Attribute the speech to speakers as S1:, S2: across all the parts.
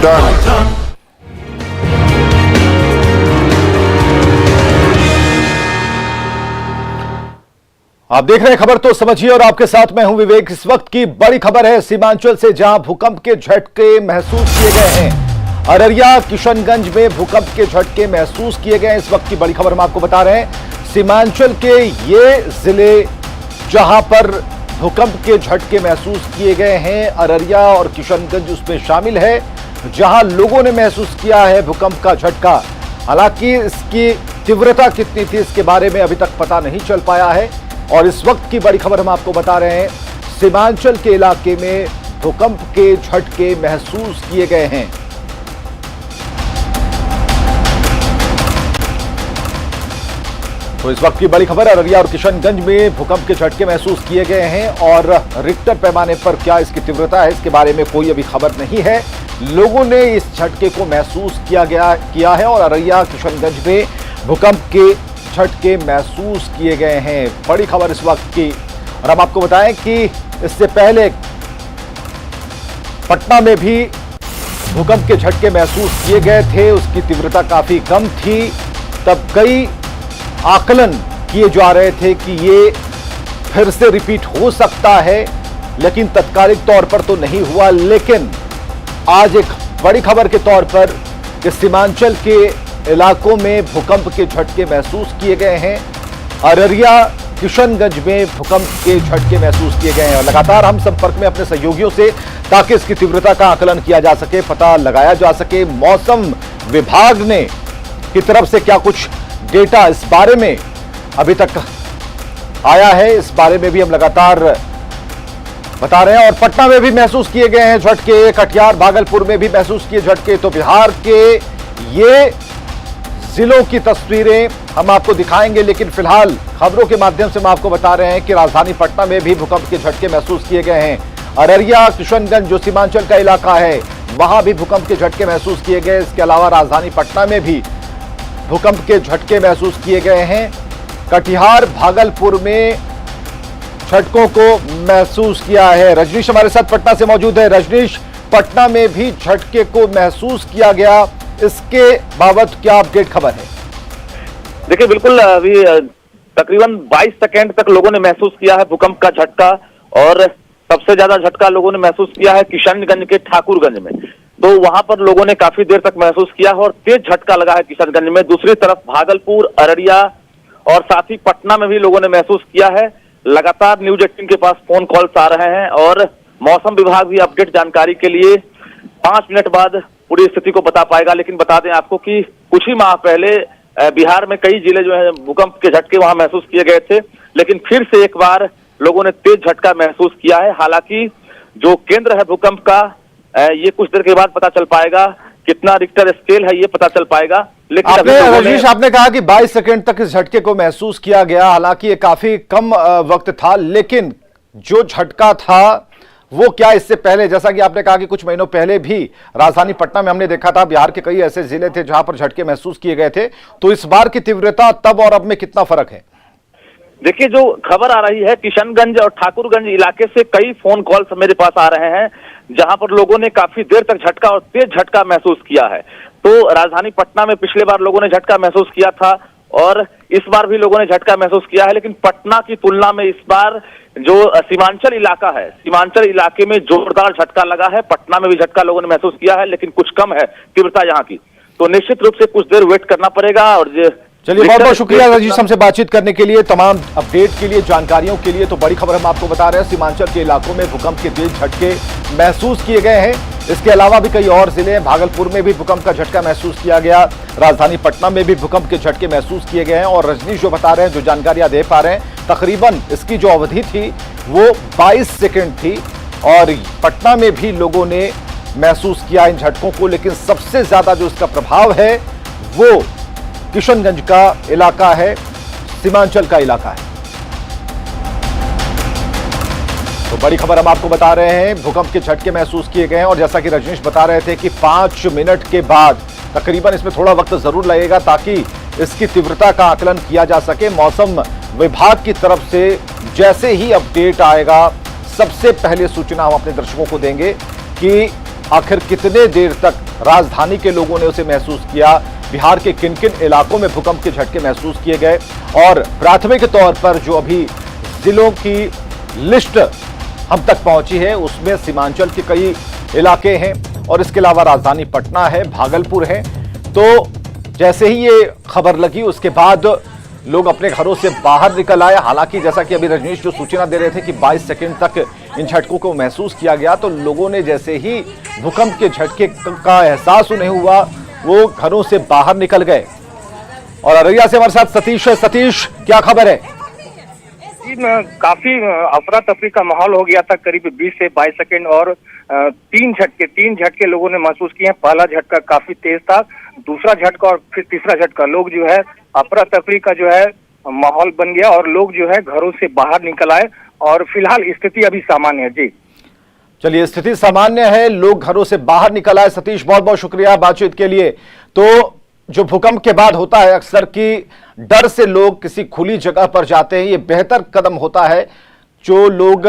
S1: Turn. आप देख रहे हैं खबर तो समझिए और आपके साथ मैं हूं विवेक। इस वक्त की बड़ी खबर है सीमांचल से, जहां भूकंप के झटके महसूस किए गए हैं। अररिया किशनगंज में भूकंप के झटके महसूस किए गए हैं। इस वक्त की बड़ी खबर हम आपको बता रहे हैं, सीमांचल के ये जिले जहां पर भूकंप के झटके महसूस किए गए हैं, अररिया और किशनगंज उसमें शामिल है, जहां लोगों ने महसूस किया है भूकंप का झटका। हालांकि इसकी तीव्रता कितनी थी इसके बारे में अभी तक पता नहीं चल पाया है। और इस वक्त की बड़ी खबर हम आपको बता रहे हैं, सीमांचल के इलाके में भूकंप के झटके महसूस किए गए हैं। तो इस वक्त की बड़ी खबर, अररिया और किशनगंज में भूकंप के झटके महसूस किए गए हैं और रिक्टर पैमाने पर क्या इसकी तीव्रता है इसके बारे में कोई अभी खबर नहीं है। लोगों ने इस झटके को महसूस किया है और अररिया किशनगंज में भूकंप के झटके महसूस किए गए हैं। बड़ी खबर इस वक्त की। और हम आपको बताएं कि इससे पहले पटना में भी भूकंप के झटके महसूस किए गए थे, उसकी तीव्रता काफी कम थी। तब कई आकलन किए जा रहे थे कि ये फिर से रिपीट हो सकता है, लेकिन तत्कालिक तौर पर तो नहीं हुआ। लेकिन आज एक बड़ी खबर के तौर पर कि सीमांचल के इलाकों में भूकंप के झटके महसूस किए गए हैं। अररिया किशनगंज में भूकंप के झटके महसूस किए गए हैं और लगातार हम संपर्क में अपने सहयोगियों से, ताकि इसकी तीव्रता का आकलन किया जा सके, पता लगाया जा सके। मौसम विभाग ने की तरफ से क्या कुछ डेटा इस बारे में अभी तक आया है, इस बारे में भी हम लगातार बता रहे हैं। और पटना में भी महसूस किए गए हैं झटके, कटिहार भागलपुर में भी महसूस किए झटके। तो बिहार के ये जिलों की तस्वीरें हम आपको दिखाएंगे, लेकिन फिलहाल खबरों के माध्यम से हम आपको बता रहे हैं कि राजधानी पटना में भी भूकंप के झटके महसूस किए गए हैं। अररिया किशनगंज जो सीमांचल का इलाका है, वहां भी भूकंप के झटके महसूस किए गए। इसके अलावा राजधानी पटना में भी भूकंप के झटके महसूस किए गए हैं। कटिहार भागलपुर में झटकों को महसूस किया है। रजनीश हमारे साथ पटना से मौजूद है। रजनीश, पटना में भी झटके को महसूस किया गया, इसके बाबत क्या अपडेट खबर है?
S2: देखिए, बिल्कुल अभी तकरीबन 22 सेकेंड तक लोगों ने महसूस किया है भूकंप का झटका। और सबसे ज्यादा झटका लोगों ने महसूस किया है किशनगंज के ठाकुरगंज में। तो वहां पर लोगों ने काफी देर तक महसूस किया और तेज झटका लगा है किशनगंज में। दूसरी तरफ भागलपुर, अररिया और साथ ही पटना में भी लोगों ने महसूस किया है। लगातार न्यूज 18 के पास फोन कॉल्स आ रहे हैं और मौसम विभाग भी अपडेट जानकारी के लिए 5 मिनट बाद पूरी स्थिति को बता पाएगा। लेकिन बता दें आपको कि कुछ ही माह पहले बिहार में कई जिले जो है भूकंप के झटके वहां महसूस किए गए थे, लेकिन फिर से एक बार लोगों ने तेज झटका महसूस किया है। हालांकि जो केंद्र है भूकंप का, ये कुछ देर के बाद पता चल पाएगा, कितना रिक्टर स्केल है ये पता चल पाएगा। लेकिन
S1: रजनीश, आपने कहा कि 22 सेकेंड तक इस झटके को महसूस किया गया। हालांकि ये काफी कम वक्त था, लेकिन जो झटका था वो क्या इससे पहले, जैसा कि आपने कहा कि कुछ महीनों पहले भी राजधानी पटना में हमने देखा था, बिहार के कई ऐसे जिले थे जहां पर झटके महसूस किए गए थे। तो इस बार की तीव्रता तब और अब में कितना फर्क है?
S2: देखिए, जो खबर आ रही है किशनगंज और ठाकुरगंज इलाके से कई फोन कॉल्स मेरे पास आ रहे हैं, जहां पर लोगों ने काफी देर तक झटका और तेज झटका महसूस किया है। तो राजधानी पटना में पिछले बार लोगों ने झटका महसूस किया था और इस बार भी लोगों ने झटका महसूस किया है। लेकिन पटना की तुलना में इस बार जो सीमांचल इलाका है, सीमांचल इलाके में जोरदार झटका लगा है। पटना में भी झटका लोगों ने महसूस किया है, लेकिन कुछ कम है तीव्रता यहाँ की। तो निश्चित रूप से कुछ देर वेट करना पड़ेगा। और
S1: चलिए, बहुत बहुत शुक्रिया रजनीश हमसे बातचीत करने के लिए, तमाम अपडेट के लिए, जानकारियों के लिए। तो बड़ी खबर हम आपको बता रहे हैं, सीमांचल के इलाकों में भूकंप के तेज झटके महसूस किए गए हैं। इसके अलावा भी कई और जिले हैं, भागलपुर में भी भूकंप का झटका महसूस किया गया, राजधानी पटना में भी भूकंप के झटके महसूस किए गए हैं। और रजनीश जो बता रहे हैं, जो जानकारियां दे पा रहे हैं, तकरीबन इसकी जो अवधि थी वो 22 सेकेंड थी और पटना में भी लोगों ने महसूस किया इन झटकों को। लेकिन सबसे ज्यादा जो इसका प्रभाव है वो किशनगंज का इलाका है, सीमांचल का इलाका है। तो बड़ी खबर हम आपको बता रहे हैं, भूकंप के झटके महसूस किए गए हैं। और जैसा कि रजनीश बता रहे थे कि 5 मिनट के बाद, तकरीबन इसमें थोड़ा वक्त जरूर लगेगा ताकि इसकी तीव्रता का आकलन किया जा सके। मौसम विभाग की तरफ से जैसे ही अपडेट आएगा, सबसे पहले सूचना हम अपने दर्शकों को देंगे कि आखिर कितने देर तक राजधानी के लोगों ने उसे महसूस किया, बिहार के किन किन इलाकों में भूकंप के झटके महसूस किए गए, और प्राथमिक तौर पर जो अभी जिलों की लिस्ट हम तक पहुंची है उसमें सीमांचल के कई इलाके हैं और इसके अलावा राजधानी पटना है, भागलपुर है। तो जैसे ही ये खबर लगी उसके बाद लोग अपने घरों से बाहर निकल आए। हालांकि जैसा कि अभी रजनीश जो सूचना दे रहे थे कि 22 सेकंड तक इन झटकों को महसूस किया गया, तो लोगों ने जैसे ही भूकंप के झटके का एहसास उन्हें हुआ वो घरों से बाहर निकल गए। और अररिया से हमारे साथ सतीश है। सतीश, क्या खबर है?
S3: जी, काफी अफरा तफरी का माहौल हो गया था। करीब 20 से 22 सेकंड और तीन झटके लोगों ने महसूस किए हैं। पहला झटका काफी तेज था, दूसरा झटका और फिर तीसरा झटका। लोग जो है अफरा तफरी का जो है माहौल बन गया और लोग जो है घरों से बाहर निकल आए और फिलहाल स्थिति अभी सामान्य है। जी
S1: चलिए, स्थिति सामान्य है, लोग घरों से बाहर निकल आए। सतीश, बहुत बहुत शुक्रिया बातचीत के लिए। तो जो भूकंप के बाद होता है अक्सर कि डर से लोग किसी खुली जगह पर जाते हैं, ये बेहतर कदम होता है। जो लोग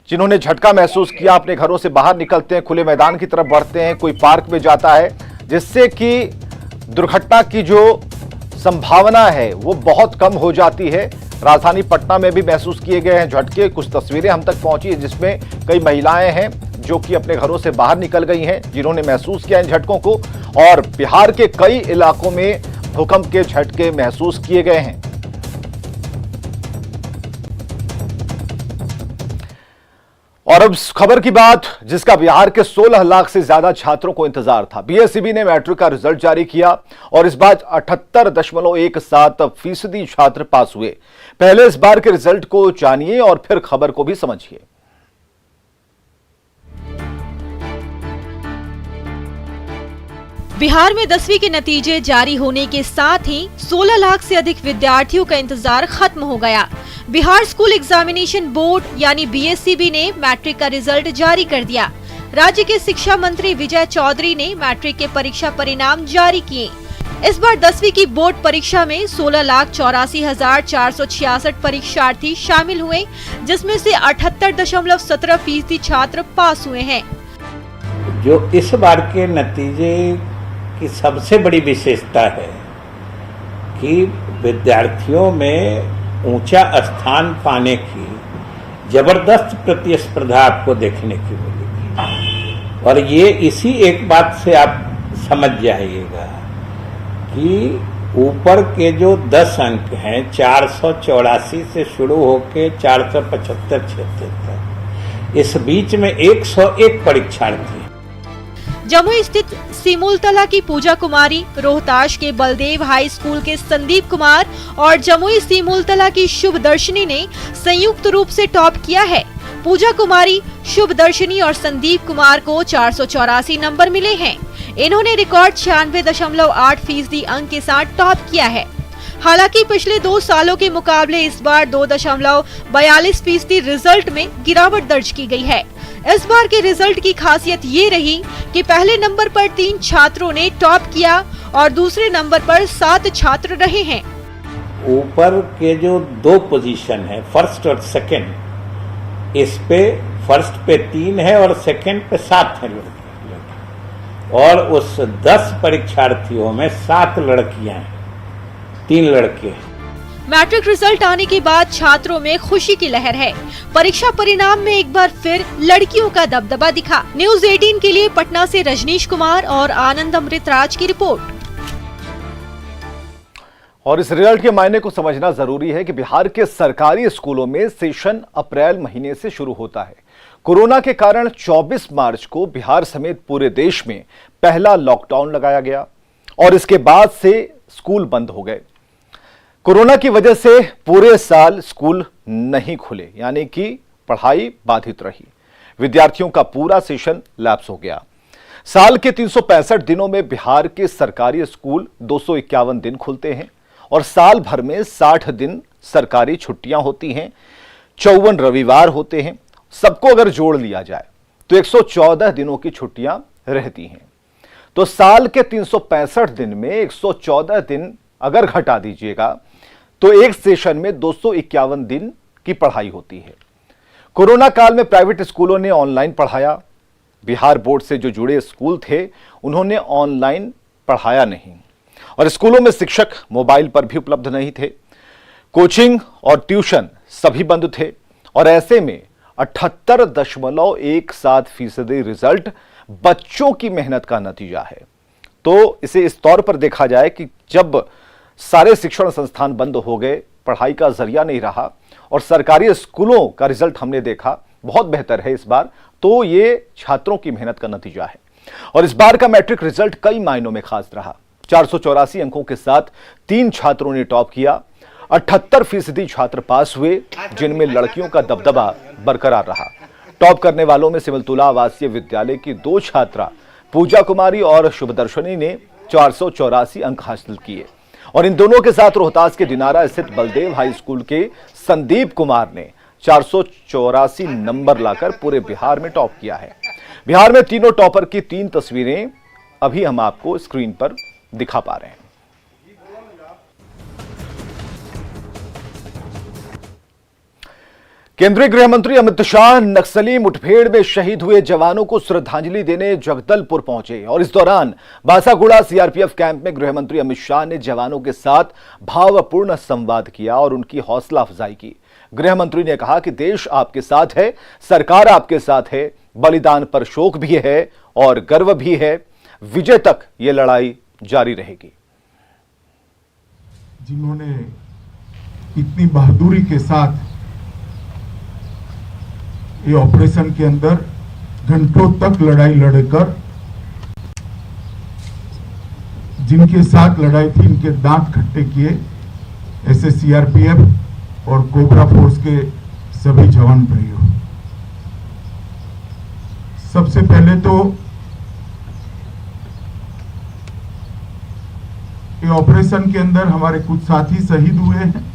S1: जिन्होंने झटका महसूस किया अपने घरों से बाहर निकलते हैं, खुले मैदान की तरफ बढ़ते हैं, कोई पार्क में जाता है, जिससे कि दुर्घटना की जो संभावना है वो बहुत कम हो जाती है। राजधानी पटना में भी महसूस किए गए हैं झटके। कुछ तस्वीरें हम तक पहुंची है जिसमें कई महिलाएं हैं जो कि अपने घरों से बाहर निकल गई हैं, जिन्होंने महसूस किया इन झटकों को। और बिहार के कई इलाकों में भूकंप के झटके महसूस किए गए हैं। और अब खबर की बात जिसका बिहार के 16 लाख से ज्यादा छात्रों को इंतजार था। बीएसईबी ने मैट्रिक का रिजल्ट जारी किया और इस बार 78.17% छात्र पास हुए। पहले इस बार के रिजल्ट को जानिए और फिर खबर को भी समझिए।
S4: बिहार में 10वीं के नतीजे जारी होने के साथ ही 16 लाख से अधिक विद्यार्थियों का इंतजार खत्म हो गया। बिहार स्कूल एग्जामिनेशन बोर्ड यानी बीएसईबी ने मैट्रिक का रिजल्ट जारी कर दिया। राज्य के शिक्षा मंत्री विजय चौधरी ने मैट्रिक के परीक्षा परिणाम जारी किए। इस बार 10वीं की बोर्ड परीक्षा में 16,84,466 परीक्षार्थी शामिल हुए, जिसमें से 78.17% छात्र पास हुए हैं।
S5: जो इस बार के नतीजे की सबसे बड़ी विशेषता है कि विद्यार्थियों में ऊंचा स्थान पाने की जबरदस्त प्रतिस्पर्धा आपको देखने की मिलेगी। और ये इसी एक बात से आप समझ जाइएगा कि ऊपर के जो 10 अंक हैं 484 से शुरू होके 475-76 तक, इस बीच में 101 परीक्षार्थी।
S4: जमुई स्थित सीमूलतला की पूजा कुमारी, रोहताश के बलदेव हाई स्कूल के संदीप कुमार और जमुई सीमूलतला की शुभ दर्शनी ने संयुक्त रूप से टॉप किया है। पूजा कुमारी, शुभ दर्शनी और संदीप कुमार को 484 नंबर मिले हैं। इन्होंने रिकॉर्ड 96.8% अंक के साथ टॉप किया है। हालांकि पिछले 2 सालों के मुकाबले इस बार 2.42% रिजल्ट में गिरावट दर्ज की गई है। इस बार के रिजल्ट की खासियत ये रही कि पहले नंबर पर 3 छात्रों ने टॉप किया और दूसरे नंबर पर 7 छात्र रहे हैं।
S5: ऊपर के जो 2 पोजीशन है, फर्स्ट और सेकंड, इस पे फर्स्ट पे 3 है और सेकंड पे 7 है लड़के। और उस 10 परीक्षार्थियों में 7 लड़कियां हैं, 3 लड़के हैं।
S4: मैट्रिक रिजल्ट आने के बाद छात्रों में खुशी की लहर है। परीक्षा परिणाम में एक बार फिर लड़कियों का दबदबा दिखा। न्यूज़ 18 के लिए पटना से रजनीश कुमार और आनंद अमृतराज की रिपोर्ट।
S1: और इस रिजल्ट के मायने को समझना जरूरी है कि बिहार के सरकारी स्कूलों में सेशन अप्रैल महीने से शुरू होता है। कोरोना के कारण 24 मार्च को बिहार समेत पूरे देश में पहला लॉकडाउन लगाया गया और इसके बाद से स्कूल बंद हो गए। कोरोना की वजह से पूरे साल स्कूल नहीं खुले, यानी कि पढ़ाई बाधित रही। विद्यार्थियों का पूरा सेशन लैप्स हो गया। साल के 365 दिनों में बिहार के सरकारी स्कूल 251 दिन खुलते हैं और साल भर में 60 दिन सरकारी छुट्टियां होती हैं, 54 रविवार होते हैं। सबको अगर जोड़ लिया जाए तो 114 दिनों की छुट्टियां रहती हैं। तो साल के 365 दिन में 114 दिन अगर घटा दीजिएगा तो एक सेशन में 251 दिन की पढ़ाई होती है। कोरोना काल में प्राइवेट स्कूलों ने ऑनलाइन पढ़ाया, बिहार बोर्ड से जो जुड़े स्कूल थे उन्होंने ऑनलाइन पढ़ाया नहीं और स्कूलों में शिक्षक मोबाइल पर भी उपलब्ध नहीं थे। कोचिंग और ट्यूशन सभी बंद थे और ऐसे में 78.17% रिजल्ट बच्चों की मेहनत का नतीजा है। तो इसे इस तौर पर देखा जाए कि जब सारे शिक्षण संस्थान बंद हो गए, पढ़ाई का जरिया नहीं रहा और सरकारी स्कूलों का रिजल्ट हमने देखा बहुत बेहतर है इस बार, तो ये छात्रों की मेहनत का नतीजा है। और इस बार का मैट्रिक रिजल्ट कई मायनों में खास रहा। 484 अंकों के साथ 3 छात्रों ने टॉप किया। 78% छात्र पास हुए, जिनमें लड़कियों का दबदबा बरकरार रहा। टॉप करने वालों में सिमलतुला आवासीय विद्यालय की 2 छात्रा पूजा कुमारी और शुभदर्शनी ने 484 अंक हासिल किए और इन दोनों के साथ रोहतास के दिनारा स्थित बलदेव हाई स्कूल के संदीप कुमार ने 484 नंबर लाकर पूरे बिहार में टॉप किया है। बिहार में तीनों टॉपर की 3 तस्वीरें अभी हम आपको स्क्रीन पर दिखा पा रहे हैं। केंद्रीय गृह मंत्री अमित शाह नक्सली मुठभेड़ में शहीद हुए जवानों को श्रद्धांजलि देने जगदलपुर पहुंचे और इस दौरान बासागुड़ा सीआरपीएफ कैंप में गृह मंत्री अमित शाह ने जवानों के साथ भावपूर्ण संवाद किया और उनकी हौसला अफजाई की। गृह मंत्री ने कहा कि देश आपके साथ है, सरकार आपके साथ है, बलिदान पर शोक भी है और गर्व भी है। विजय तक ये लड़ाई जारी रहेगी।
S6: जिन्होंने इतनी बहादुरी के साथ ये ऑपरेशन के अंदर घंटों तक लड़ाई लड़कर जिनके साथ लड़ाई थी, इनके दांत खट्टे किए, ऐसे सीआरपीएफ और कोबरा फोर्स के सभी जवान भाइयों, सबसे पहले तो ये ऑपरेशन के अंदर हमारे कुछ साथी शहीद हुए हैं।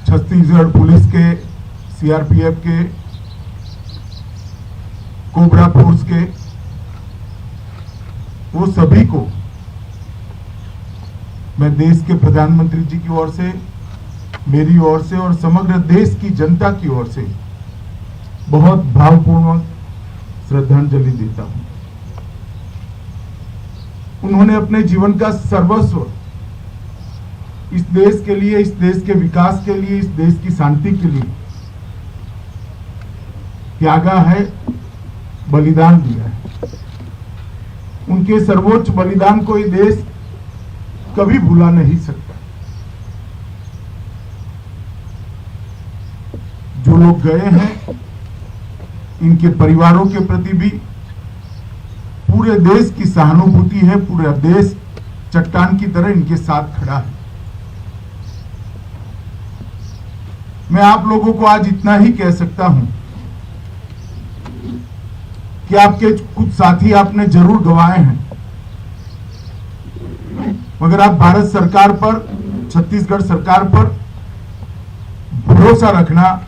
S6: छत्तीसगढ़ पुलिस के, सीआरपीएफ के, कोबरा फोर्स के, वो सभी को मैं देश के प्रधानमंत्री जी की ओर से, मेरी ओर से और समग्र देश की जनता की ओर से बहुत भावपूर्वक श्रद्धांजलि देता हूं। उन्होंने अपने जीवन का सर्वस्व इस देश के लिए, इस देश के विकास के लिए, इस देश की शांति के लिए त्यागा है, बलिदान दिया है। उनके सर्वोच्च बलिदान को ये देश कभी भुला नहीं सकता। जो लोग गए हैं, इनके परिवारों के प्रति भी पूरे देश की सहानुभूति है। पूरा देश चट्टान की तरह इनके साथ खड़ा है। मैं आप लोगों को आज इतना ही कह सकता हूं कि आपके कुछ साथी आपने जरूर गंवाए हैं, मगर आप भारत सरकार पर, छत्तीसगढ़ सरकार पर भरोसा रखना।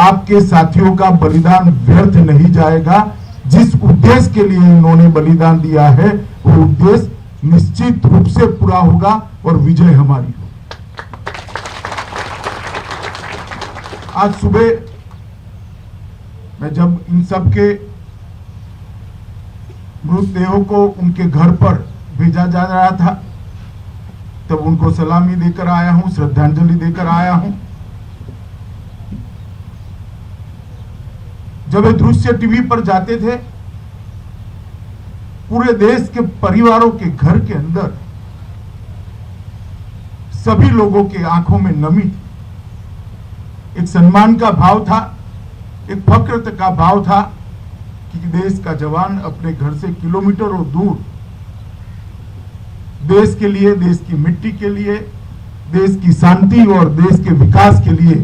S6: आपके साथियों का बलिदान व्यर्थ नहीं जाएगा। जिस उद्देश्य के लिए इन्होंने बलिदान दिया है, वो उद्देश्य निश्चित रूप से पूरा होगा और विजय हमारी होगी। आज सुबह मैं जब इन सब के मृतदेहों को उनके घर पर भेजा जा रहा था, तब उनको सलामी देकर आया हूं, श्रद्धांजलि देकर आया हूं। जब ये दृश्य टीवी पर जाते थे, पूरे देश के परिवारों के घर के अंदर सभी लोगों के आंखों में नमी थी। एक सम्मान का भाव था, एक फक्र का भाव था कि देश का जवान अपने घर से किलोमीटरों दूर देश के लिए, देश की मिट्टी के लिए, देश की शांति और देश के विकास के लिए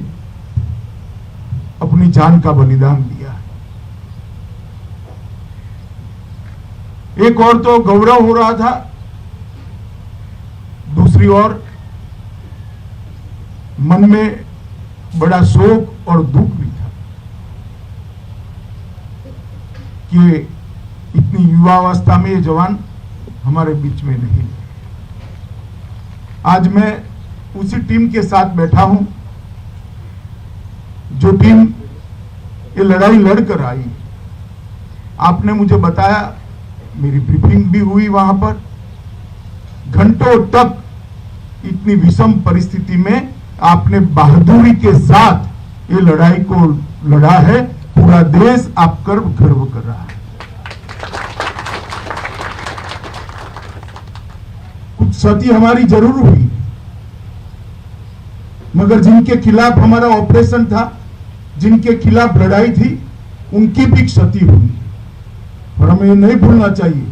S6: अपनी जान का बलिदान दिया। एक और तो गौरव हो रहा था, दूसरी ओर मन में बड़ा शोक और दुख भी था कि इतनी युवावस्था में ये जवान हमारे बीच में नहीं। आज मैं उसी टीम के साथ बैठा हूं जो टीम ये लड़ाई लड़कर आई। आपने मुझे बताया, मेरी ब्रीफिंग भी हुई वहां पर, घंटों तक इतनी विषम परिस्थिति में आपने बहादुरी के साथ ये लड़ाई को लड़ा है। पूरा देश आप पर गर्व कर रहा है। कुछ क्षति हमारी जरूर हुई, मगर जिनके खिलाफ हमारा ऑपरेशन था, जिनके खिलाफ लड़ाई थी, उनकी भी क्षति हुई। और हमें ये नहीं भूलना चाहिए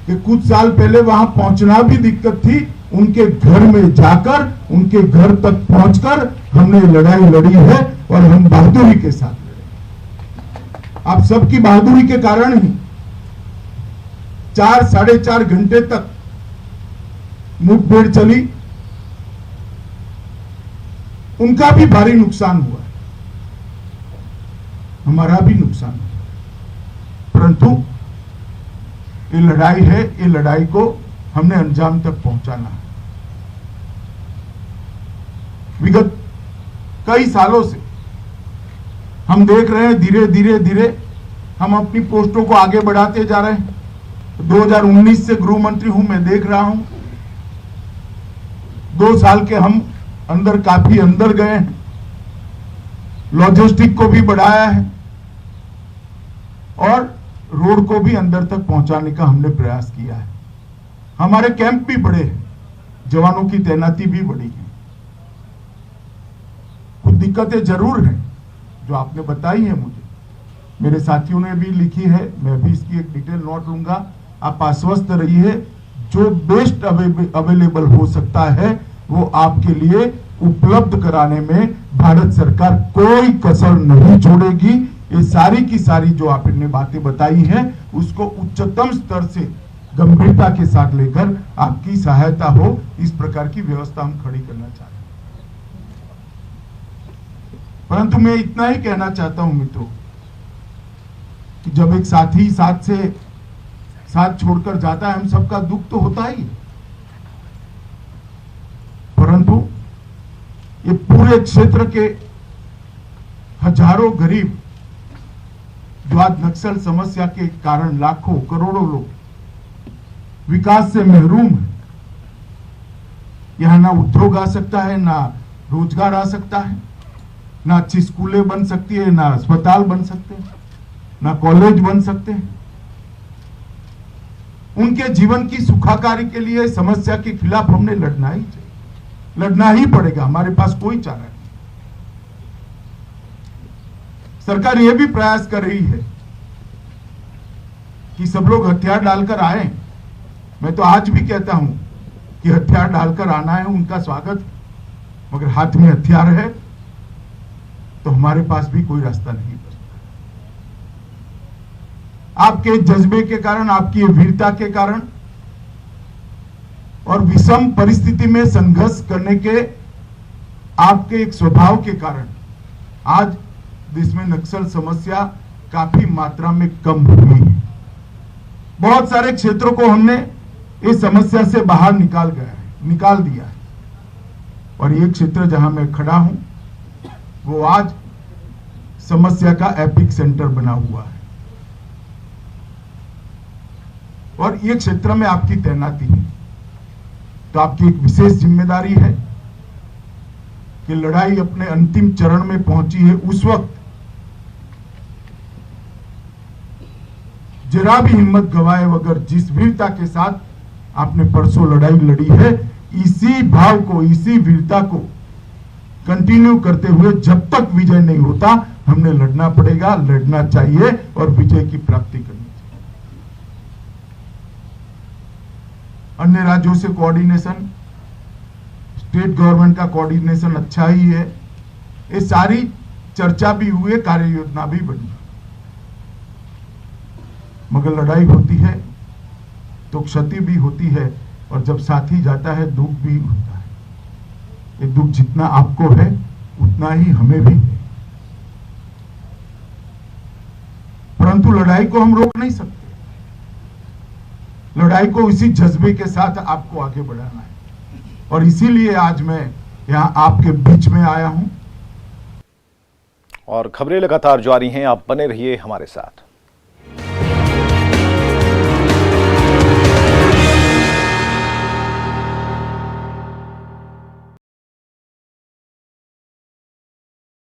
S6: कि कुछ साल पहले वहां पहुंचना भी दिक्कत थी। उनके घर में जाकर, उनके घर तक पहुंचकर हमने लड़ाई लड़ी है और हम बहादुरी के साथ लड़े। आप सबकी बहादुरी के कारण ही 4-4.5 घंटे तक मुठभेड़ चली। उनका भी भारी नुकसान हुआ, हमारा भी नुकसान हुआ, परंतु ये लड़ाई है, ये लड़ाई को हमने अंजाम तक पहुंचाना है। विगत कई सालों से हम देख रहे हैं, धीरे धीरे धीरे हम अपनी पोस्टों को आगे बढ़ाते जा रहे हैं। 2019 से गृह मंत्री हूं, मैं देख रहा हूं 2 साल के हम अंदर काफी अंदर गए हैं। लॉजिस्टिक को भी बढ़ाया है और रोड को भी अंदर तक पहुंचाने का हमने प्रयास किया है। हमारे कैंप भी बड़े हैं, जवानों की तैनाती भी बढ़ी है। कुछ दिक्कतें जरूर हैं जो आपने बताई है, मुझे मेरे साथियों ने भी लिखी है, मैं भी इसकी एक डिटेल नोट लूंगा। आप आश्वस्त रहिए, जो बेस्ट अवेलेबल हो सकता है वो आपके लिए उपलब्ध कराने में भारत सरकार कोई कसर नहीं छोड़ेगी। ये सारी की सारी जो आपने बातें बताई हैं, उसको उच्चतम स्तर से गंभीरता के साथ लेकर आपकी सहायता हो, इस प्रकार की व्यवस्था हम खड़ी करना चाहते हैं। परंतु मैं इतना ही कहना चाहता हूं मित्रों, कि जब एक साथी साथ छोड़कर जाता है, हम सबका दुख तो होता ही है, परंतु ये पूरे क्षेत्र के हजारों गरीब जो आज नक्सल समस्या के कारण लाखों करोड़ों लोग विकास से महरूम है, यहां ना उद्योग आ सकता है, ना रोजगार आ सकता है, ना अच्छी स्कूलें बन सकती है, ना अस्पताल बन सकते हैं, ना कॉलेज बन सकते हैं। उनके जीवन की सुखाकारी के लिए समस्या के खिलाफ हमने लड़ना ही चाहिए, लड़ना ही पड़ेगा, हमारे पास कोई चारा नहीं। सरकार यह भी प्रयास कर रही है कि सब लोग हथियार डालकर आए। मैं तो आज भी कहता हूं कि हथियार डालकर आना है, उनका स्वागत, मगर हाथ में हथियार है तो हमारे पास भी कोई रास्ता नहीं बचता। आपके जज्बे के कारण, आपकी वीरता के कारण और विषम परिस्थिति में संघर्ष करने के आपके एक स्वभाव के कारण आज देश में नक्सल समस्या काफी मात्रा में कम हुई है। बहुत सारे क्षेत्रों को हमने इस समस्या से बाहर निकाल दिया है। और ये क्षेत्र जहां मैं खड़ा हूं, वो आज समस्या का एपिक सेंटर बना हुआ है। और ये क्षेत्र में आपकी तैनाती है, तो आपकी एक विशेष जिम्मेदारी है कि लड़ाई अपने अंतिम चरण में पहुंची है, उस वक्त जरा भी हिम्मत गवाए बगैर जिस वीरता के साथ आपने परसों लड़ाई लड़ी है, इसी भाव को, इसी वीरता को कंटिन्यू करते हुए जब तक विजय नहीं होता, हमने लड़ना पड़ेगा, लड़ना चाहिए और विजय की प्राप्ति करनी चाहिए। अन्य राज्यों से कोऑर्डिनेशन, स्टेट गवर्नमेंट का कोऑर्डिनेशन अच्छा ही है, ये सारी चर्चा भी हुई है, कार्य योजना भी बनी, मगर लड़ाई होती है तो क्षति भी होती है, और जब साथी जाता है दुख भी होता है। ये दुख जितना आपको है उतना ही हमें भी है, परंतु लड़ाई को हम रोक नहीं सकते। लड़ाई को इसी जज्बे के साथ आपको आगे बढ़ाना है, और इसीलिए आज मैं यहां आपके बीच में आया हूं।
S1: और खबरें लगातार जारी हैं, आप बने रहिए हमारे साथ।